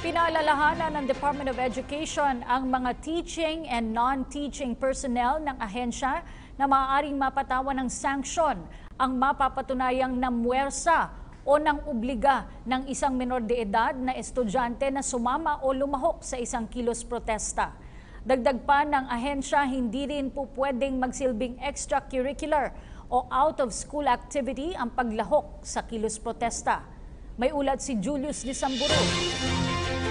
Pinaalalahanan ng Department of Education ang mga teaching and non-teaching personnel ng ahensya na maaaring mapatawan ng sanksyon ang mapapatunayang namuwersa o nang obliga ng isang menor de edad na estudyante na sumama o lumahok sa isang kilos protesta. Dagdag pa ng ahensya, hindi rin po pwedeng magsilbing extracurricular o out-of-school activity ang paglahok sa kilos protesta. May ulat si Julius Disamburu.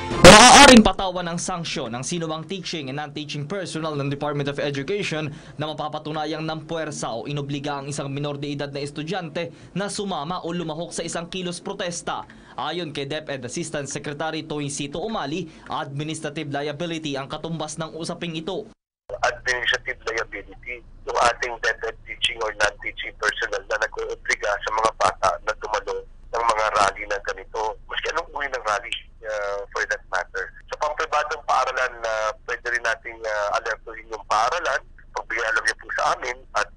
Maaaring patawan ng sanksyon ang sinumang teaching and non-teaching personnel ng Department of Education na mapapatunayang ng puwersa o inobliga ang isang minor de edad na estudyante na sumama o lumahok sa isang kilos protesta. Ayon kay DepEd Assistant Secretary Toycito Umali, administrative liability ang katumbas ng usaping ito. Administrative liability, yung ating DepEd teaching or non-teaching personnel na nag-oobliga sa mga bata na dumalo ng mga rally na ganito. Maski anong uri ng rally for that matter. Sa pampribadong paaralan na pwede rin nating alertuhin yung paaralan, pagbigay alam niya po sa amin, at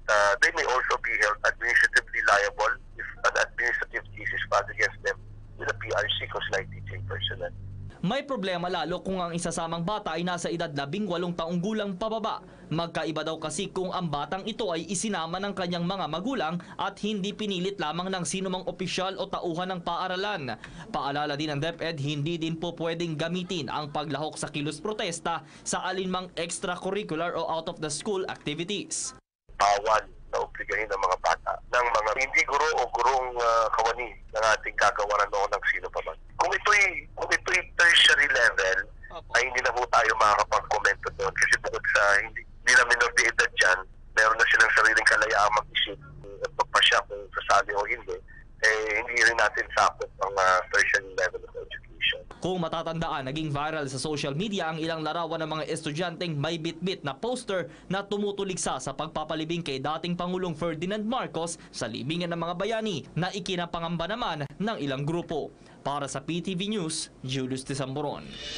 they may also be held administratively liable if an administrative case is filed against them with a PRC cause like teaching personnel. May problema lalo kung ang isasamang bata ay nasa edad na 18 taong gulang pababa. Magkaiba daw kasi kung ang batang ito ay isinama ng kanyang mga magulang at hindi pinilit lamang ng sinumang opisyal o tauhan ng paaralan. Paalala din ng DepEd, hindi din po pwedeng gamitin ang paglahok sa kilos protesta sa alinmang extracurricular o out-of-the-school activities. Bawal na obligahin ng mga bata ng mga hindi guro o gurong kawani ng ating kagawaran noon ng sino pa man. Kung ito'y tertiary level, ay hindi na po tayo makakapag-komento doon kasi bukod sa hindi na minor de edad dyan, meron na silang sariling kalayaang mag-isip at magpasya kung sasali o hindi, hindi rin natin sakot ang tertiary level of education. Kung matatandaan, naging viral sa social media ang ilang larawan ng mga estudyanteng may bitbit na poster na tumutuligsa sa pagpapalibing kay dating Pangulong Ferdinand Marcos sa libingan ng mga bayani na ikinapangamba naman ng ilang grupo. Para sa PTV News, Julius Tisamboron.